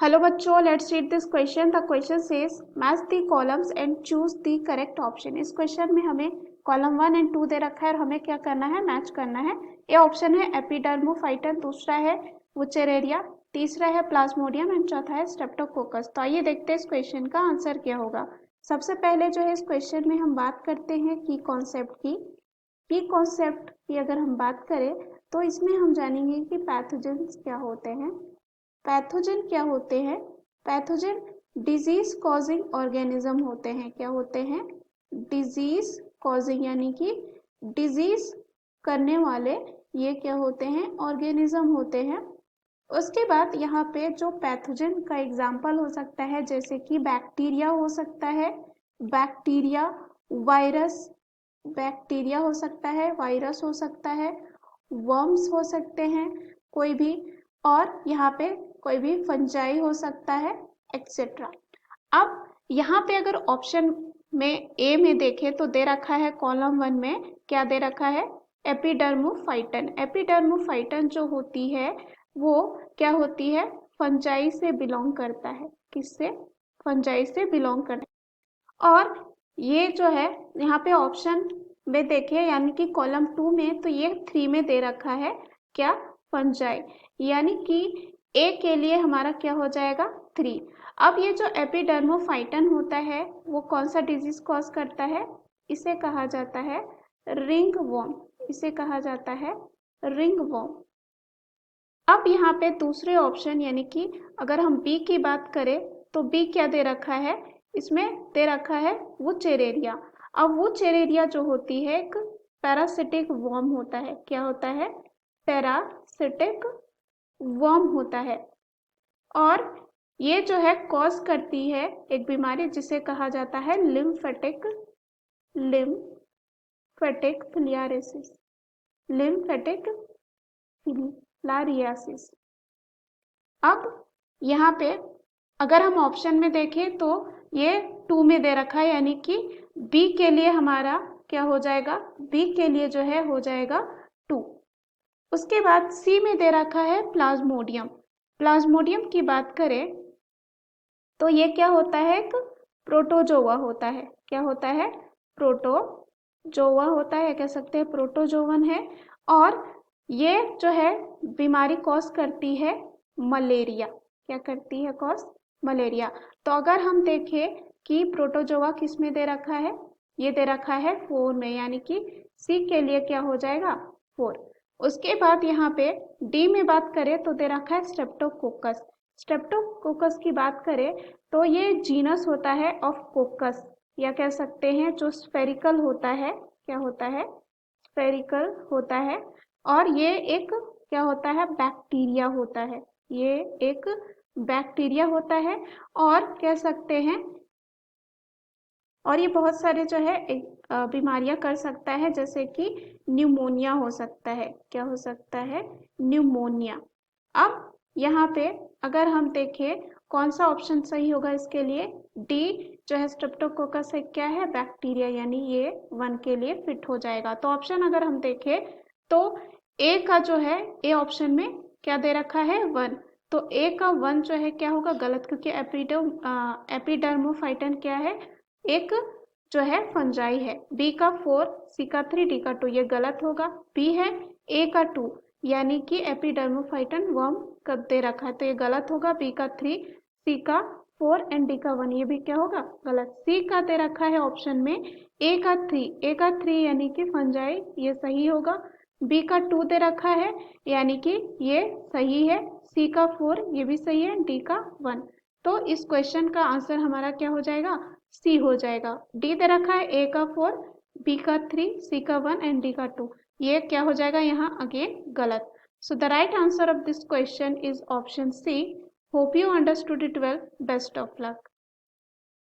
Hello बच्चों, let's read this question. The question says match the columns and choose the correct option. इस question में हमें column 1 and 2 दे रखा है और हमें क्या करना है, मैच करना है। ये ऑप्शन है एपिडर्मोफाइटन, दूसरा है वुचेरेरिया, तीसरा है प्लाज्मोडियम एंड चौथा है स्ट्रेप्टोकोकस। तो आइए देखते हैं इस क्वेश्चन का आंसर क्या होगा। सबसे पहले जो है इस क्वेश्चन में हम बात करते हैं की कॉन्सेप्ट की। की कॉन्सेप्ट की अगर हम बात करें तो इसमें हम जानेंगे कि पैथोजेंस क्या होते हैं। पैथोजन क्या होते हैं? पैथोजन डिजीज कॉजिंग ऑर्गेनिज्म होते हैं। क्या होते हैं? डिजीज कॉजिंग, यानी कि डिजीज करने वाले ये क्या होते हैं, ऑर्गेनिज्म होते हैं। उसके बाद यहाँ पे जो पैथोजन का एग्जाम्पल हो सकता है, जैसे कि बैक्टीरिया हो सकता है, बैक्टीरिया, वायरस, बैक्टीरिया हो सकता है, वायरस हो सकता है, वर्म्स हो सकते हैं कोई भी, और यहाँ पे कोई भी फंजाई हो सकता है, एक्सेट्रा। अब यहाँ पे अगर ऑप्शन में ए में देखें तो दे रखा है कॉलम 1 में, क्या दे रखा है, एपिडर्मोफाइटन। एपिडर्मोफाइटन जो होती है वो क्या होती है, फंजाई से बिलोंग करता है। किससे? फंजाई से बिलोंग करता है। और ये जो है यहाँ पे ऑप्शन में देखें, यानी कि कॉलम 2 में, तो ये 3 में दे रखा है क्या, फंजाई, यानी कि ए के लिए हमारा क्या हो जाएगा, 3। अब ये जो एपिडर्मोफाइटन होता है वो कौन सा डिजीज कॉज करता है, इसे कहा जाता है रिंग वॉर्म, इसे कहा जाता है रिंग वॉर्म। अब यहाँ पे दूसरे ऑप्शन, यानी कि अगर हम बी की बात करें तो बी क्या दे रखा है, इसमें दे रखा है वुचेरेरिया। अब वुचेरेरिया जो होती है एक पैरासिटिक वर्म होता है। क्या होता है? पैरासिटिक वर्म होता है। और ये जो है कॉज करती है एक बीमारी जिसे कहा जाता है लिम्फेटिक फिलियारिसिस, लिम्फेटिक फिलारियासिस। अब यहाँ पे अगर हम ऑप्शन में देखें तो ये 2 में दे रखा है, यानी कि बी के लिए हमारा क्या हो जाएगा, बी के लिए जो है हो जाएगा 2। उसके बाद सी में दे रखा है प्लाज्मोडियम। प्लाज्मोडियम की बात करें तो ये क्या होता है, एक प्रोटोजोआ होता है। क्या होता है? प्रोटोजोआ होता है, कह सकते हैं प्रोटोजोवन है। और ये जो है बीमारी कॉज करती है मलेरिया। क्या करती है? Cause malaria. तो अगर हम देखें कि प्रोटोजोआ किस में दे रखा है, ये दे रखा है 4 में, यानी कि सी के लिए क्या हो जाएगा, 4। उसके बाद यहाँ पे डी में बात करें तो दे रखा है स्ट्रेप्टोकोकस। स्ट्रेप्टोकोकस की बात करें तो ये जीनस होता है ऑफ कोकस, या कह सकते हैं जो स्फेरिकल होता है। क्या होता है? स्फेरिकल होता है। और ये एक क्या होता है, बैक्टीरिया होता है। ये एक बैक्टीरिया होता है और कह सकते हैं, और ये बहुत सारे जो है बीमारियां कर सकता है, जैसे कि न्यूमोनिया हो सकता है। क्या हो सकता है? न्यूमोनिया। अब यहाँ पे अगर हम देखें कौन सा ऑप्शन सही होगा इसके लिए, डी जो है स्ट्रेप्टोकोकस है, क्या है, बैक्टीरिया, यानी ये 1 के लिए फिट हो जाएगा। तो ऑप्शन अगर हम देखें तो ए का जो है, ए ऑप्शन में क्या दे रखा है, 1। तो ए का 1 जो है क्या होगा, गलत, क्योंकि एपिडर्मोफाइटन क्या है, एक जो है फंजाई है। बी का 4, सी का 3, डी का 2, ये गलत होगा। बी है ए का 2, यानी कि एपिडर्मोफाइटन वर्म कब दे रखा है, तो ये गलत होगा। बी का 3, सी का 4 एंड डी का 1, ये भी क्या होगा, गलत। सी का दे रखा है ऑप्शन में ए का 3, ए का 3 यानी कि फंजाई, ये सही होगा। बी का 2 दे रखा है, यानी कि ये सही है। सी का 4, ये भी सही है। डी का 1। तो इस क्वेश्चन का आंसर हमारा क्या हो जाएगा, सी हो जाएगा। डी दे रखा है ए का 4, बी का 3, सी का 1 एंड डी का 2, ये क्या हो जाएगा यहाँ अगेन गलत। So the right answer of this question is option C. Hope you understood it well. Best of luck.